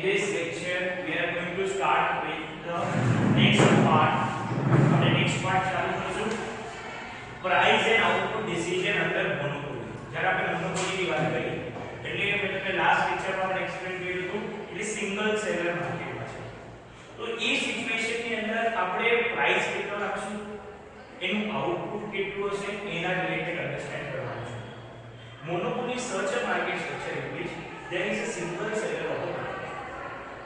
this lecture we are going to start with the next part. આપણે next part ચાલુ કરીશું price and output decision under monopoly. જ્યારે આપણે monopoly ની વાત કરી એટલે મેં તમને લાસ્ટ લેક્ચરમાં પણ એક્સપ્લેન કર્યું હતું એટલે સિંગલ સેલર માર્કેટમાં છે. તો એ સિચ્યુએશન ની અંદર આપણે પ્રાઇસ કેટલો રાખશું, એનું આઉટપુટ કેટલું હશે એના રિલેટેડ અન્ડરસ્ટેન્ડ કરવાનું છે. Monopoly such a market structure in which there is a single seller of the product.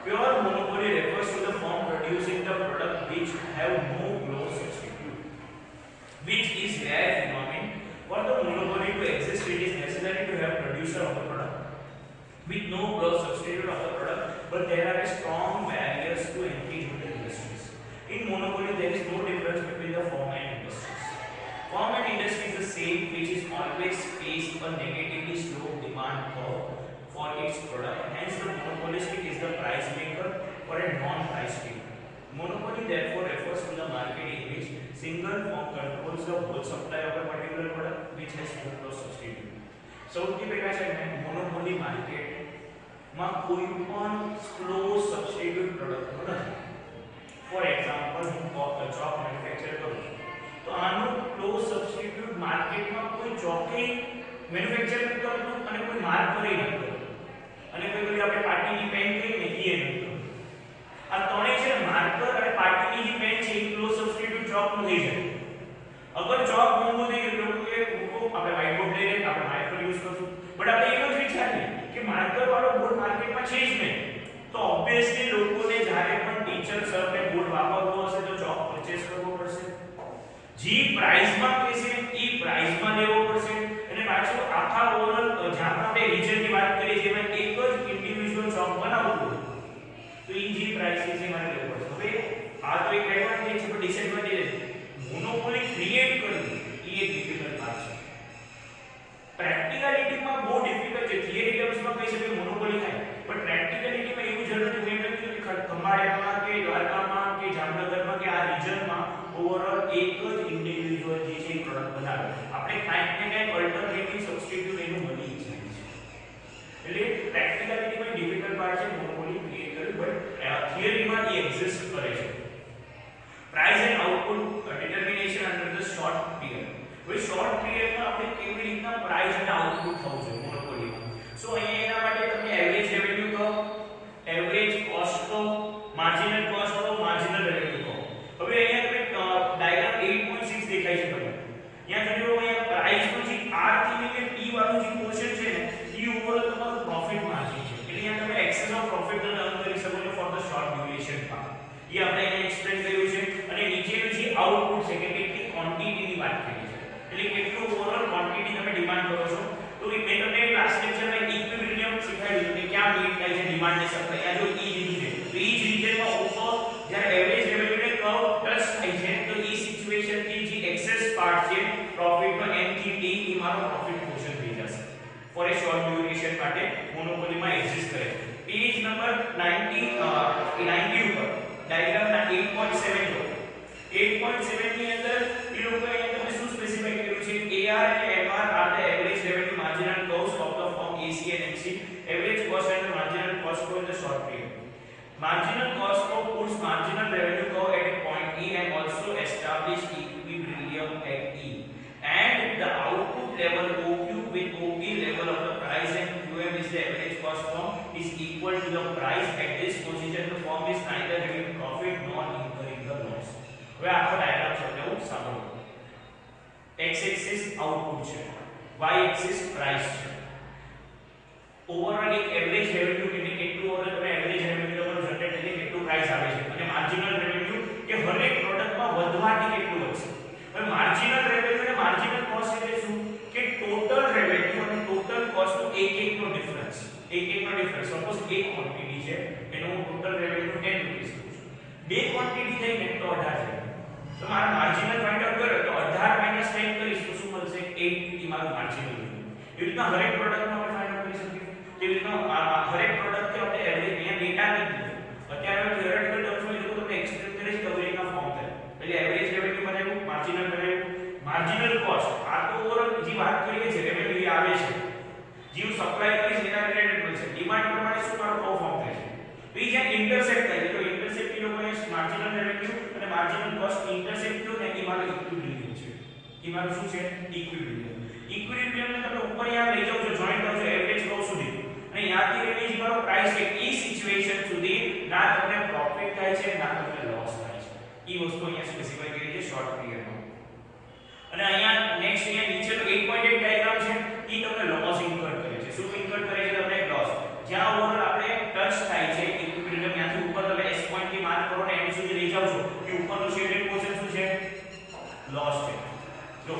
Pure monopoly refers to the firm producing the product which have no close substitute, which is rare phenomenon. For the monopoly to exist, it is necessary to have producer of the product with no close substitute of the product, but there are strong barriers to entry into the industries. In monopoly, there is no difference between the firm and industries. Firm and industry is the same, which is always face a negatively sloped demand curve for its product. Hence, the monopolistic is the price maker for a non-price taker. Monopoly therefore refers to the market in which single firm controls the whole supply of a particular product which has no close substitute. સૌથી પહેલા છે ને monopoly માર્કેટમાં કોઈ પણ close substitute product નથી. For example હું ચોક manufacture કરું છું તો આનું ક્લોઝ સબસ્ટિટ્યુટ માર્કેટમાં કોઈ ચોકે મેન્યુફેક્ચર નથી કરતું અને કોઈ માર્ક કરી નથી કરતું અને કોઈ કોઈ આપણે પાર્ટીની પેન કહીને એ નથી કરતું. આ ત્રણેય છે માર્કર અને પાર્ટીની જે પેન છે એ ક્લોઝ સબસ્ટિટ્યુટ ચોકનું થઈ જાય. અગર ચોક મોંઘું થઈ ગયું લોકો કે આપણે વ્હાઇટ બોર્ડ લઈને આપણે માર્કર યુઝ કરશું, બટ આપણે એમ જ વિચારીએ કે માર્કર વાળો બોર્ડ માર્કેટમાં છે જ નહીં તો ઓબ્વિયસલી લોકોને જ્યારે પણ ટીચર સરને બોર્ડ વાપરવો હશે તો ચોક પરચેસ કરવો પડશે. જે પ્રાઇસમાં કહેશે એ પ્રાઇસમાં લેવો પડશે અને પાછું આખા ઓવરઓલ જ્યાં આપણે રીજનની વાત કરીએ જેમાં એક જ ઇન્ડિવિડ્યુઅલ ચોક બનાવવું તો એ જે પ્રાઇસ છે મારે લેવો પડશે. હવે આ તો એક એડવાન્ટેજ છે પણ ડિસએડવાન્ટેજ મોનોપોલી ક્રિએટ કરવી એ એક ડિફિકલ્ટ પાર્ટ છે. પ્રેક્ટિકલિટીમાં બહુ ડિફિકલ્ટ છે. થિયરી ટર્મ્સમાં કહી શકે મોનોપોલી થાય પણ પ્રેક્ટિકલિટીમાં એવું જરૂરી મેં કહ્યું કે ખંભાળિયામાં કે દ્વારકામાં કે જામનગરમાં કે આ રીજનમાં ઓવરઓલ એક જ ઇન્ડિવિડ્યુઅલ જે છે પ્રોડક્ટ બનાવે. આપણે કાંઈક ને કાંઈક અલ્ટરનેટિવ સબસ્ટિટ્યુટ એનું મળી જાય છે. એટલે પ્રેક્ટિકલિટીમાં ડિફિકલ્ટ પાર્ટ છે મોનોપોલી ક્રિએટ કરવી, બટ થિયરીમાં એ એક્ઝિસ્ટ કરે છે. Price and output determination under the short period. હવે શોર્ટ પીરિયડમાં આપણે કેવી રીતના પ્રાઇસ અને આઉટપુટ થવું જોઈએ મોનોપોલીમાં. સો અહીંયા એના માટે તમને એવરેજ રેવન્યુ કહો, એવરેજ કોસ્ટ કહો, માર્જિનલ કોસ્ટ કહો, માર્જિનલ રેવન્યુ કહો. હવે અહીંયા તમે ડાયગ્રામ 8.6 દેખાય છે તમને. અહીંયા જોજો અહીંયા પ્રાઇસનું જે R થી લઈને P વાળું જે પોર્શન છે ને એ ઓવરઓલ તમારું પ્રોફિટ માર્જિન છે. એટલે અહીંયા તમે એક્સેસ ઓફ પ્રોફિટ અને અર્ન કરી શકો છો for the short duration part. એ આપણે અહીંયા એક્સપ્લેન કર્યું છે. અને નીચેનું જે આઉટપુટ છે કે કેટલી ક્વોન્ટિટીની વાત કરી છે એટલે કેટલું ઓવરઓલ ક્વોન્ટિટી તમે ડિમાન્ડ કરો છો. તો મેં તમને લાસ્ટ લેક્ચરમાં ઇક્વિલિબ્રિયમ શીખવાડ્યું કે ક્યાં મીટ થાય છે ડિમાન્ડ ને સપ્લાય. આ જો ઈ લીધું છે તો ઈ જ રીજનમાં ઓવર જ્યારે એવરેજ રેવન્યુને કર્વ પ્લસ થાય છે તો ઈ સિચ્યુએશન થી જે એક્સેસ પાર્ટ છે પ્રોફિટનો M થી T એ મારો પ્રોફિટ પોર્શન થઈ જશે ફોર એ શોર્ટ ડ્યુરેશન માટે મોનોપોલીમાં એક્ઝિસ્ટ કરે છે. પેજ નંબર 90 ઉપર ડાયગ્રામના 8.7 લો. 8.7 ની અંદર એ લોકો અહીંયા તમને શું સ્પેસિફાઈ કર્યું છે AR અને MR are the average revenue marginal curves of the firm AC and MC. Average cost and marginal cost four the short period. Marginal cost curve puts marginal revenue curve at a point E and also establish equilibrium at E. And the output level OQ with OP level of the price and QM is the average cost firm is equal to the price. At this position the firm is neither having profit nor incurring the loss. હવે આખો diagram સમજાવું સાંભળો. x axis output છે, y axis price છે. Overall એક average revenue કે કેટલું overall તમે એવરેજ રેવન્યુ તમારું જનરેટ એટલે કેટલું પ્રાઇસ આવે છે અને માર્જિનલ રેવન્યુ કે હરેક પ્રોડક્ટમાં વધવાથી કેટલું વધશે. હવે માર્જિનલ રેવન્યુ અને માર્જિનલ કોસ્ટ એટલે શું કે ટોટલ રેવન્યુ અને ટોટલ કોસ્ટનો એકનો ડિફરન્સ. એકનો ડિફરન્સ. સપોઝ એક ક્વોન્ટિટી છે એનો હું ટોટલ રેવન્યુ 10 રૂપીસ કરું છું. બે ક્વોન્ટિટી થઈને તો 18 છે. તો મારા માર્જિનલ ફાઇન્ડ આઉટ કરો તો 18 માઈનસ 10 કરીશ તો શું મળશે 8 એ મારું માર્જિનલ રેવન્યુ. એવી રીતના હરેક પ્રોડક્ટમાં આપણે ફાઇન્ડ આઉટ કરી શકીએ. જે રીતના હરેક પ્રોડક્ટ કે આપણે એવરેજ અહીંયા ડેટા નથી. અત્યારે થિયરેટિકલ ટર્મ્સમાં એ લોકો તમને એક્સપ્લેન કરે છે કે કઈ રીતના ફોર્મ થાય. એટલે એવરેજ રેવન્યુ બનાવ્યું, માર્જિનલ બનાવ્યું, માર્જિનલ કોસ્ટ આ તો ઓવરઓલ જે વાત કરીએ છે રેવન્યુ આવે છે જે હું સપ્લાય કરીશ એના રિલેટેડ મળશે. ડિમાન્ડ પ્રમાણે શું મારો કર્વ ફોર્મ થાય છે. જ્યાં ઇન્ટરસેક્ટ થાય છે તો ઇન્ટરસેક્ટ એ લોકોને માર્જિનલ રેવન્યુ અને માર્જિનલ કોસ્ટ ઇન્ટરસેક્ટ થયો ને એ મારો ઇક્વિલિબ્રિયમ છે. એ મારું શું છે? ઇક્વિલિબ્રિયમ. ઇક્વિલિબ્રિયમ ને તમે ઉપર યાદ લઈ જાવ છો જોઈન્ટ કરો છો એવરેજ કર્વ સુધી અને યાદથી રેન્જ મારો પ્રાઇસ છે એ સિચ્યુએશન સુધી ના તમને પ્રોફિટ થાય છે ના તમને લોસ થાય છે. એ વસ્તુ અહીંયા સ્પેસિફાઈ કરી છે શોર્ટ પીરિયડમાં. અને અહીંયા નેક્સ્ટ અહીંયા નીચેનો 8.8 ડાયાગ્રામ છે એ તમને લોસ ઇન્કર કરે છે. શું ઇન્કર કરે છે? તમને લોસ જ્યાં ઓવર આપણે ટચ થાય છે ઇક્વિલિબ્રિયમ ત્યાંથી ઉપર તમે S પોઈન્ટ થી માર્ક કરો ને એન્ડ સુધી લઈ જાવ છો કે ઉપરનો શેડેડ પોર્શન શું છે? લોસ છે. જો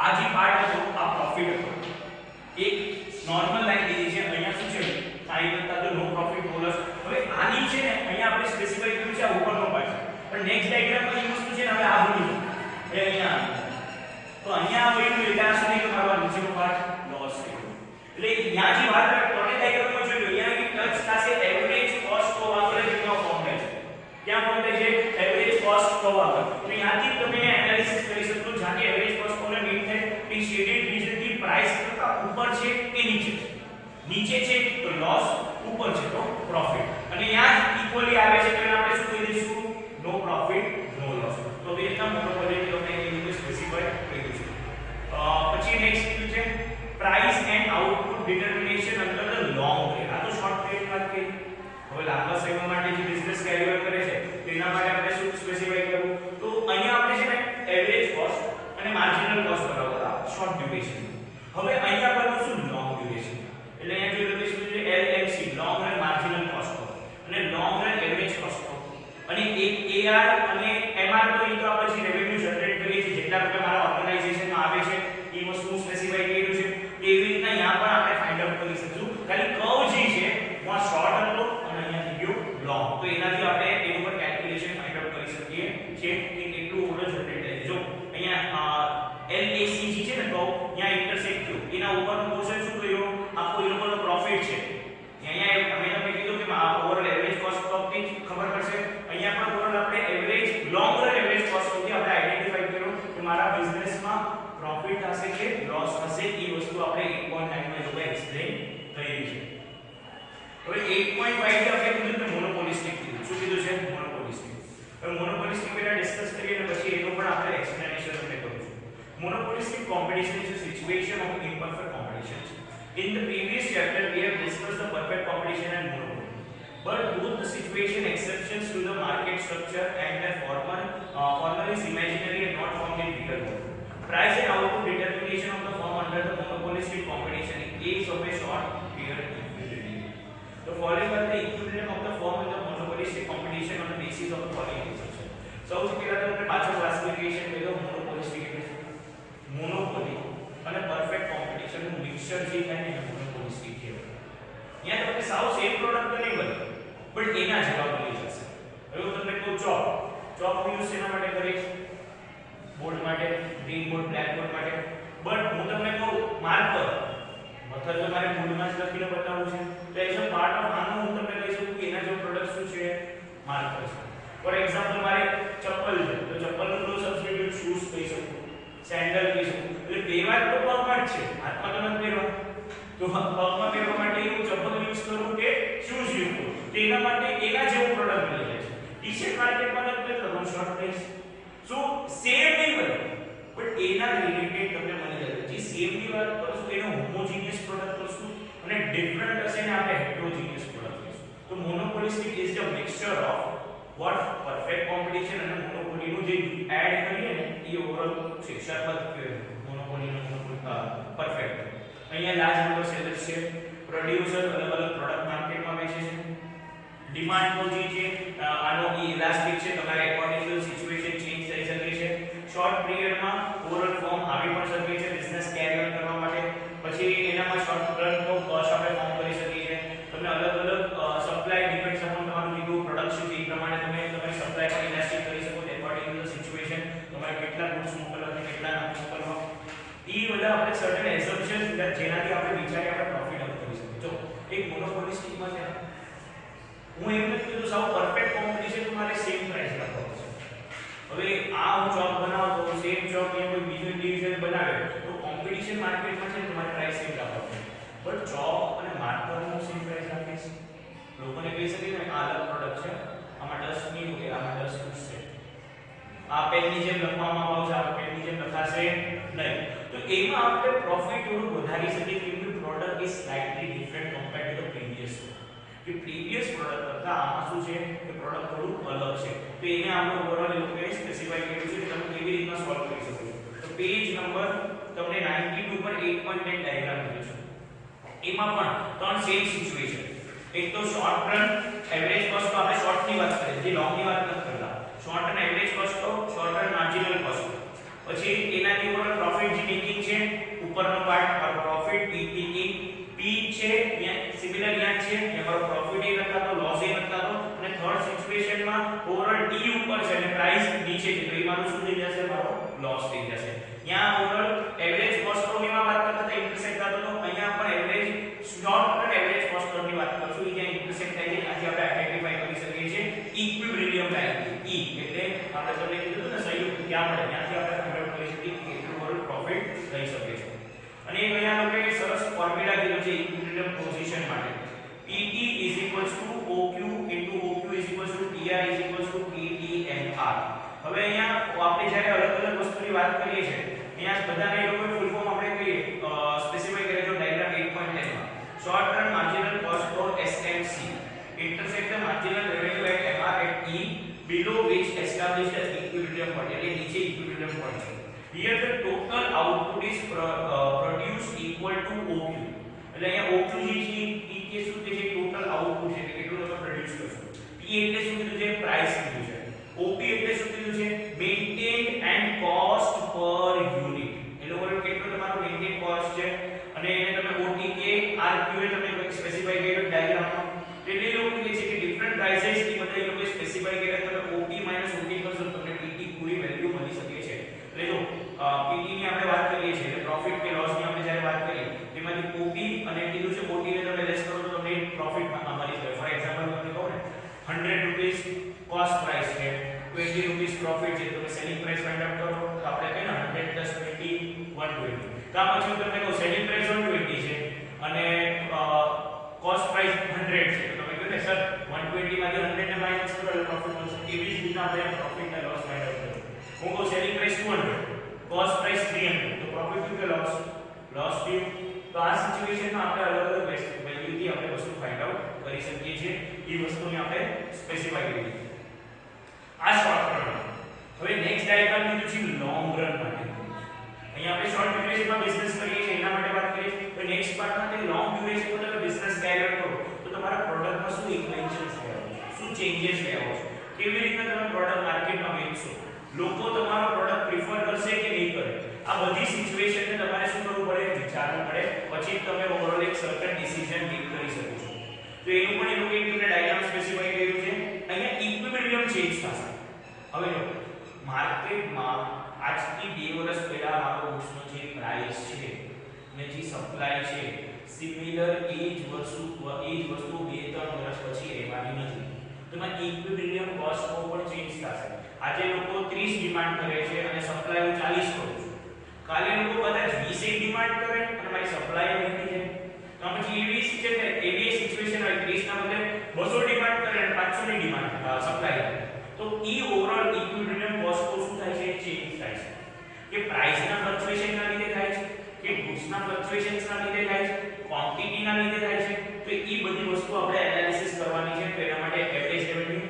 આ જે પાર્ટ હતો આ પ્રોફિટ હતો. એક નોર્મલ લાઈન લીધી છે અહીંયા શું છે? આઈ બતા તો નો પ્રોફિટ નો લોસ. હવે આની છે ને અહીંયા આપણે સ્પેસિફાઈ કર્યું છે આ ઉપરનો પાર્ટ પણ નેક્સ્ટ ડાયાગ્રામમાં એ વસ્તુ છે ને હવે આ ભૂલી જાઓ એ અહીંયા તો અહીંયા વળ્યું એટલે આ સુધી કે મારો નીચેનો પાર્ટ લોસ છે. એટલે અહીંયા જે વાત કરે ત્રણે ડાયાગ્રામમાં જોઈ લો અહીંયા કે ટચ થશે એવરેજ કોસ્ટ ઓફ આગળ જેનો ફોર્મ થાય છે. ક્યાં ફોર્મ થાય છે? એવરેજ કોસ્ટ ઓફ આગળ. તો અહીંયાથી તમે એનાલિસિસ કરી શકો જ્યાં કે એવરેજ કોસ્ટ ઓફ ને મીન થાય કે શેડેડ રિજન થી પ્રાઇસ કરતા ઉપર છે કે નીચે છે. નીચે છે તો લોસ, ઉપર છે તો પ્રોફિટ. અને અહીંયા જ ઇક્વલી આવે છે એટલે આપણે શું કહી દઈશું? નો પ્રોફિટ નો લોસ. તો એ રીતના મોનોપોલી તમને એ રીતે સ્પેસિફાઈ કર્યું છે. પછી નેક્સ્ટ કીધું છે price and output determination under the long period. આ તો શોર્ટ પીરિયડ વાત કરી. હવે લાંબા સમય માટે જે બિઝનેસ કેરી ઓવર કરે છે તેના માટે આપણે શું સ્પેસિફાઈ કરવું? તો અહીંયા આપણે છે ને એવરેજ કોસ્ટ અને માર્જિનલ કોસ્ટ બરાબર શોર્ટ ડ્યુરેશન. હવે અહીંયા પર શું લોંગ ડ્યુરેશન. એટલે અહીંયા જે લખીશું છે LMC long run marginal cost અને લોંગ રન એવરેજ કોસ્ટ અને એક AR અને MR તો એ તો આપણે જે રેવન્યુ જનરેટ કરીએ છીએ જેટલા રૂપિયા મારા ઓર્ગેનાઇઝેશનમાં આવે છે એ વસ્તુ સ્પેસિફાઈ કર્યું છે. એવી રીતના અહીંયા પણ આપણે ફાઇન્ડ આઉટ કરી શકશું. ખાલી કર્વ જે છે માં શોર્ટ હતો અને અહીંયા થઈ ગયું લોંગ. તો એનાથી આપણે એની ઉપર કેલ્ક્યુલેશન ફાઇન્ડ આઉટ કરી શકીએ છીએ કે કેટલું ઓર્ડર જનરેટ થાય છે. જો અહીંયા LAC જે છે ને તો અહીંયા ઇન્ટરસેક્ટ થયું એના ઉપરનો પોર્શન શું કર્યો? આખો એ લોકોનો પ્રોફિટ છે. અહીંયા અમે તમને કીધું કે ઓવરઓલ એવરેજ કોસ્ટ પરથી ખબર પડશે. અહીંયા પણ ઓવરઓલ આપણે average long run average cost પરથી આપણે આઈડેન્ટિફાઈ કર્યું કે મારા બિઝનેસમાં પ્રોફિટ થશે કે લોસ થશે. એ વસ્તુ આપણે 8.9 માં લોકો એક્સપ્લેન કરી છે. હવે 8.5 થી આપણે કીધું કે મોનોપોલિસ્ટિક કીધું. શું કીધું છે? મોનોપોલિસ્ટિક. હવે મોનોપોલિસ્ટિક પહેલા ડિસ્કસ કરીએ અને પછી એનો પણ આપણે એક્સપ્લેનેશન આપણે કરું છું. Monopolistic competition is a situation of imperfect competition. In the previous chapter, we have discussed the perfect competition and monopoly. But both the situation exceptions to the market structure and the former is imaginary and not found in real world. Price and output determination of the firm under the monopolistic competition is of a short period equilibrium. The following are the equilibrium of the firm in the monopolistic competition on the basis of the following assumption. સૌથી પહેલા તો આપણે પાછળ classification કર્યો મોનોપોલિસ્ટિક monopoly અને perfect competition નું mixture જે થાય ને મોનોપોલિસ્ટિક કહેવાય. અહીંયા તમને સાવ સેમ પ્રોડક્ટ નહીં બને બટ એના જેવા બની જશે. હવે હું તમને કહું ચોક યુઝ શેના માટે કરીશ? બોર્ડ માટે, ગ્રીન બોર્ડ, બ્લેક બોર્ડ માટે. બટ હું તમને કહું માર્કર મતલબ તમારે બોર્ડમાં જ લખીને બતાવવું છે તો એઝ અ પાર્ટ ઓફ આનું હું તમને કહી શકું કે એના જેવો પ્રોડક્ટ શું છે? માર્કર છે. ફોર એક્ઝામ્પલ મારે ચપ્પલ છે તો ચપ્પલનું નો સબસ્ટિટ્યુટ શૂઝ કહી શકું, સેન્ડલ કહી શકું. એટલે પહેરવા તો પગમાં જ છે, હાથમાં તો નથી પહેરવા. તો પગમાં પહેરવા માટે હું ચપ્પલ યુઝ કરું કે શૂઝ યુઝ કરું તો એના માટે એના જેવું પ્રોડક્ટ મળી જાય છે. ટી-શર્ટ માર્કેટમાં નથી તમને શોર્ટ પ્રાઇસ સો સેમ નહીં મળે બટ એના રિલેટેડ તમને મળી જાય. જે સેમ ની વાત કરશું એનો હોમોજીનિયસ પ્રોડક્ટ કરશું અને ડિફરન્ટ હશે ને આપણે હેટરોજીનિયસ પ્રોડક્ટ કરશું. તો monopolistic is the mixture of what perfect competition અને monopoly નું જે એડ કરીએ ને એ ઓવરઓલ શિક્ષાત્મક monopoly નો perfect. અહીંયા લાર્જ નંબર સેલર્સ છે, પ્રોડ્યુસર અલગ અલગ પ્રોડક્ટ માર્કેટમાં વેચે છે. ડિમાન્ડ તો જે છે આનો ઇલાસ્ટિક છે, તમારે અકોર્ડિંગ ટુ સિચ્યુએશન ચેન્જ થઈ શકે છે. શોર્ટ પિરિયડમાં ઓવરઓલ ફોર્મ આવી પણ શકે છે બિઝનેસ કેરી ઓન કરવા માટે. પછી એનામાં શોર્ટ રન નો કોસ્ટ આપણે ફોર્મ કરી શકીએ છીએ. તમને અલગ અલગ સપ્લાય ડિપેન્ડ્સ અપોન તમારું કીધું પ્રોડક્શન છે એ પ્રમાણે તમે તમારી સપ્લાય પર ઇલાસ્ટિક કરી શકો છો અકોર્ડિંગ ટુ ધ સિચ્યુએશન. તમારે કેટલા ગુડ્સ મોકલવા છે કેટલા ન મોકલવા એ બધા આપણે સર્ટેન એઝમ્પશન જેનાથી આપણે વિચારી આપણે પ્રોફિટ અપ કરી શકીએ. જો એક મોનોપોલિસ્ટિકમાં છે હું એમ નથી કીધું સાવ પરફેક્ટ કોમ્પિટિશન તમારે સેમ પ્રાઇસ રાખવો પડશે. હવે આ હું જોબ બનાવતો તો સેમ જોબ એ કોઈ બીજું ઇન્ડિવિડ્યુઅલ બનાવે તો કોમ્પિટિશન માર્કેટમાં છે તમારે પ્રાઇસ સેમ રાખવો પડશે. બટ જોબ અને માર્કરનો સેમ પ્રાઇસ રાખીશ. લોકોને કહી શકે ને આ અલગ પ્રોડક્ટ છે, આમાં ડસ્ટ નહીં હોય, આમાં ડસ્ટ ઉઠશે. આ પેનની જેમ લખવામાં આવશે, આ પેનની જેમ લખાશે નહીં. તો એમાં આપણે પ્રોફિટ થોડું વધારી શકીએ કેમ કે product is slightly different compared to the previous one. કે પ્રીવિયસ પ્રોડક્ટ કરતા આમાં શું છે કે પ્રોડક્ટ થોડું અલગ છે. તો એને આપણે ઓવરઓલ એ લોકોએ સ્પેસિફાઈ કર્યું છે કે તમે કેવી રીતના સોલ્વ કરી શકો છો. તો પેજ નંબર તમને 92 પર 8.10 ડાયાગ્રામ મળ્યો છે. એમાં પણ ત્રણ સેમ સિચ્યુએશન. એક તો શોર્ટ રન એવરેજ કોસ્ટ, તો આપણે શોર્ટ ની વાત કરીએ, જે લોંગ ની વાત નથી કરતા. શોર્ટ રન એવરેજ કોસ્ટ તો શોર્ટ રન માર્જિનલ કોસ્ટ. પછી એનાથી ઉપર પ્રોફિટ જે મેકિંગ છે, ઉપરનો પાર્ટ પ્રોફિટ પીપીટી પી છે, અહીંયા સિમિલર અહીંયા છે, અહીંયા મારો પ્રોફિટ એ નથી થતો, લોસ એ નથી થતો. અને થર્ડ સિચ્યુએશનમાં ઓવરઓલ ડી ઉપર છે અને પ્રાઇસ નીચે છે, તો એ મારું શું થઈ જશે, મારો લોસ થઈ જશે. यहाँ ओवरऑल एवरेज कॉस्ट तो में बात करता था इंटरसेक्ट था, तो અહીંયા પર average short run average cost ની વાત કરશું. એ જ્યાં ઇન્ટરસેક્ટ થાય છે ત્યાંથી આપણે આઈડેન્ટિફાઈ કરી શકીએ છીએ ઇક્વિલિબ્રિયમ લાઈન. ઈ એટલે આપણે તમને કીધું હતું ને સંયુક્ત ક્યાં મળે, ત્યાંથી આપણે ફાઇન્ડ આઉટ કરી શકીએ કે કેટલું ઓવરઓલ પ્રોફિટ થઈ શકે છે. અને એક અહીંયા લોકોએ સરસ ફોર્મ્યુલા કીધું છે ઇક્વિલિબ્રિયમ પોઝિશન માટે. PT OQ OQ TR PTMR. હવે અહીંયા આપણે જ્યારે અલગ અલગ વસ્તુની વાત કરીએ છીએ, અહીંયા બધાને લોકો ફૂલ ફોર્મ આપણે કહીએ સ્પેસિફાઈ કરે છે ડાયાગ્રામ 8.10 માં. Short run marginal cost for SMC intersect the marginal revenue at MR at E below which established as equilibrium point. એટલે નીચે equilibrium point છે. Here the total output is produced equal to OQ. એટલે અહીંયા OQ જે છે એ કે શું છે, ટોટલ આઉટપુટ છે, કેટલું તમે પ્રોડ્યુસ કરશો. P એટલે શું કીધું છે, પ્રાઇસ કીધું છે. OP એટલે શું કીધું છે, મેઇન્ટેન્ડ એન્ડ કોસ્ટ પર યુનિટ. એટલે ઓવરઓલ કેટલો તમારો મેઇન્ટેન કોસ્ટ છે. અને એને તમે OTK RQ એ તમે સ્પેસિફાઈ કર્યું ડાયાગ્રામમાં. એટલે એ લોકો કહે છે કે ડિફરન્ટ પ્રાઇसेस એ બધા એ લોકો સ્પેસિફાઈ કર્યા. તમે OP OT કરશો તો તમને PT પૂરી વેલ્યુ મળી શકે છે. એટલે જો PT ની આપણે વાત કરીએ છીએ એટલે પ્રોફિટ કે લોસ ની આપણે જ્યારે વાત કરીએ તેમાંથી OP અને કીધું છે OT ને તમે લેસ કરો તો તમને પ્રોફિટ મળી શકે. ફોર એક્ઝામ્પલ તમને કહું ને 100 રૂપીસ કોસ્ટ પ્રાઇસ છે, 20 રૂપીસ પ્રોફિટ છે, તો સેલિંગ પ્રાઇસ ફાઇન્ડ આઉટ કરો તો આપણે કહીએ ને 100 + 20 120. કા પછી હું તમને કહું સેલિંગ પ્રાઇસ 120 છે અને કોસ્ટ પ્રાઇસ 100 છે, તો તમે કહો ને સર 120 માંથી 100 ને માઈનસ કરો એટલે પ્રોફિટ મળશે. એવી જ રીતના આપણે પ્રોફિટ અને લોસ ફાઇન્ડ આઉટ કરીએ. હું કહું સેલિંગ પ્રાઇસ 200, કોસ્ટ પ્રાઇસ 300, તો પ્રોફિટ થયું કે લોસ થયું. તો આ સિચ્યુએશનમાં આપણે અલગ અલગ વેલ્યુથી આપણે વસ્તુ ફાઇન્ડ આઉટ કરી શકીએ છીએ. એ વસ્તુને આપણે સ્પેસિફાઈ કરી દીધી. આ શોર્ટ રન. હવે નેક્સ્ટ ડાયાગ્રામ કીધું છે લોંગ રન માટે. અહીંયા આપણે શોર્ટ ડ્યુરેશનમાં બિઝનેસ કરીએ છીએ એના માટે વાત કરીએ. તો નેક્સ્ટ પાર્ટમાં તે લોંગ ડ્યુરેશનમાં તમે બિઝનેસ કેરી આઉટ કરો તો તમારા પ્રોડક્ટમાં શું ઇન્વેન્શન્સ લેવા છે, શું ચેન્જીસ લેવા છે, કેવી રીતે તમે પ્રોડક્ટ માર્કેટમાં વેચશો, લોકો તમારો પ્રોડક્ટ પ્રિફર કરશે કે નહીં કરે. આ બધી સિચ્યુએશનને તમારે શું કરવું પડે, વિચારવું પડે, પછી તમે ઓવરઓલ એક સર્ટન ડિસિઝન મેક કરી શકો છો. તો એનું પણ એ લોકો એક ડાયાગ્રામ સ્પેસિફાઈ કર્યું છે. અહીંયા ઇક્વિલિબ્રિયમ ચેન્જ થશે. હવે જો માર્કેટમાં આજથી 2 વર્ષ પહેલા મારો બુક્સનો જે પ્રાઇસ છે અને જે સપ્લાય છે સિમિલર એ જ વસ્તુ 2-3 વર્ષ પછી રહેવાની નથી. તો એમાં ઇક્વિલિબ્રિયમ કોસ્ટમાં પણ ચેન્જ થશે. આજે લોકો 30 ડિમાન્ડ કરે છે અને સપ્લાય હું 40 કરું છું. કાલે લોકો કદાચ 20 ડિમાન્ડ કરે અને મારી સપ્લાય વધી જાય. તો પછી એવી સિચ્યુએશન હોય 30 ના બદલે 200 ડિમાન્ડ કરે અને 500 ની ડિમાન્ડ સપ્લાય. તો ઈ ઓવરઓલ ઇક્વિલિબ્રિયમ કોસ્ટ શું થાય છે, ચેન્જ થાય છે. કે પ્રાઇસના ફ્લક્ચ્યુએશનના લીધે થાય છે, કે ગુડ્સના ફ્લક્ચ્યુએશન્સના લીધે થાય છે, ક્વોન્ટિટીના લીધે થાય છે. તો ઈ બધી વસ્તુ આપણે એનાલિસિસ કરવાની છે. તો એના માટે એવરેજ રેવન્યુ,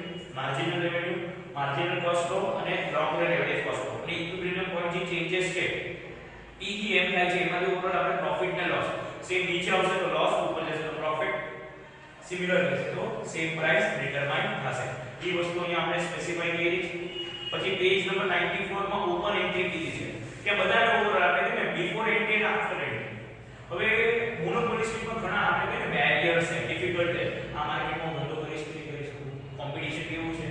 માર્જિનલ કોસ્ટ અને લોંગ રન એવરેજ કોસ્ટ અને ઇક્વિલિબ્રિયમ પોઈન્ટ જે ચેન્જીસ છે ઈ એમ થાય છે. એમાંથી ઓવરઓલ આપણે પ્રોફિટ ને લોસ સેમ નીચે આવશે તો લોસ, ઉપર જશે તો પ્રોફિટ, સિમિલર રહેશે તો સેમ પ્રાઇસ ડિટરમાઇન થશે. એ વસ્તુ અહીંયા આપણે સ્પેસિફાઈ કરી છે. પછી પેજ નંબર 94 માં ઓપન એન્ટ્રી કીધી છે કે બધાને ઓવરઓલ આપણે કહે ને બિફોર એન્ટ્રી અને આફ્ટર એન્ટ્રી. હવે મોનોપોલિસ્ટિકમાં ઘણા આપણે કહે ને બેરિયર્સ છે, ડિફિકલ્ટ છે. આ માર્કેટમાં ધંધો કરી શકીએ કરી શકું, કોમ્પિટિશન કેવું છે,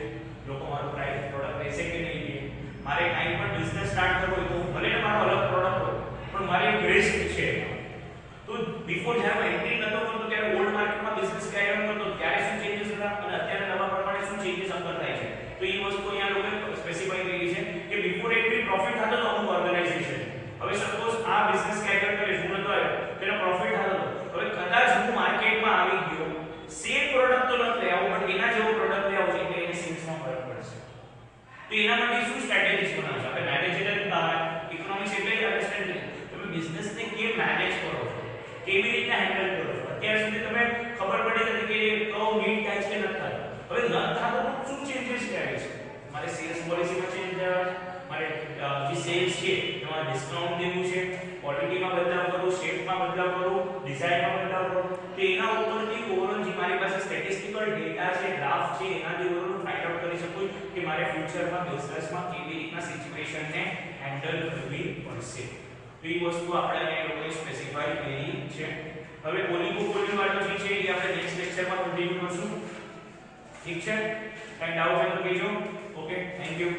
લોકો મારું પ્રાઇસ પ્રોડક્ટ લેશે કે નહીં લે, મારે કાંઈ પણ બિઝનેસ સ્ટાર્ટ કરવો હોય તો ભલે ને મારો અલગ પ્રોડક્ટ હોય પણ મારે એક રિસ્ક છે. તો બિફોર જ્યારે એન્ટ્રી નતો કરતો ત્યારે ઓલ્ડ માર્કેટમાં બિઝનેસ કેરી ઓન કરતો ત્યારે શું ચેન્જીસ હતા અને અત્યારે નવા પ્રમાણે શું ચેન્જીસ અંદર થાય છે. તો એ વસ્તુ અહીંયા લોકોએ સ્પેસિફાઈ કરી છે કે બિફોર એન્ટ્રી પ્રોફિટ થતો તો અમુક ઓર્ગેનાઇઝેશન. હવે સપોઝ આ બિઝનેસ કેરી ઓન કરે શું નતો આવ્યો તેનો પ્રોફિટ થતો હતો. હવે કદાચ હું માર્કેટમાં હેન્ડલ કરો છો. અત્યાર સુધી તમે ખબર પડી હતી કે કયો મીટ થાય છે કે નથી થતો. હવે ન થતો તો શું ચેન્જીસ આવે છે? મારે સેલ્સ પોલિસીમાં ચેન્જ થવા, મારે જે સેલ્સ છે એમાં ડિસ્કાઉન્ટ દેવું છે, ક્વોલિટીમાં બદલાવ કરવો, શેપમાં બદલાવ કરવો, ડિઝાઇનમાં બદલાવ કરવો. તો એના ઉપરથી ઓવરઓલ જે મારી પાસે સ્ટેટિસ્ટિકલ ડેટા છે, ગ્રાફ છે, એનાથી ઓવરઓલ ફાઇન્ડ આઉટ કરી શકું કે મારે ફ્યુચરમાં બિઝનેસમાં કેવી રીતના સિચ્યુએશનને હેન્ડલ કરવી પડશે. તો એ વસ્તુ આપણે અહીંયા લોકોએ સ્પેસિફાઈ કરી છે. હવે ઓલિગોપોલી વાળો જે છે એ આપણે નેક્સ્ટ લેક્ચરમાં કન્ટિન્યુ કરશું. ઠીક છે? કઈ ડાઉટ હોય તો કહેજો. Okay, thank you.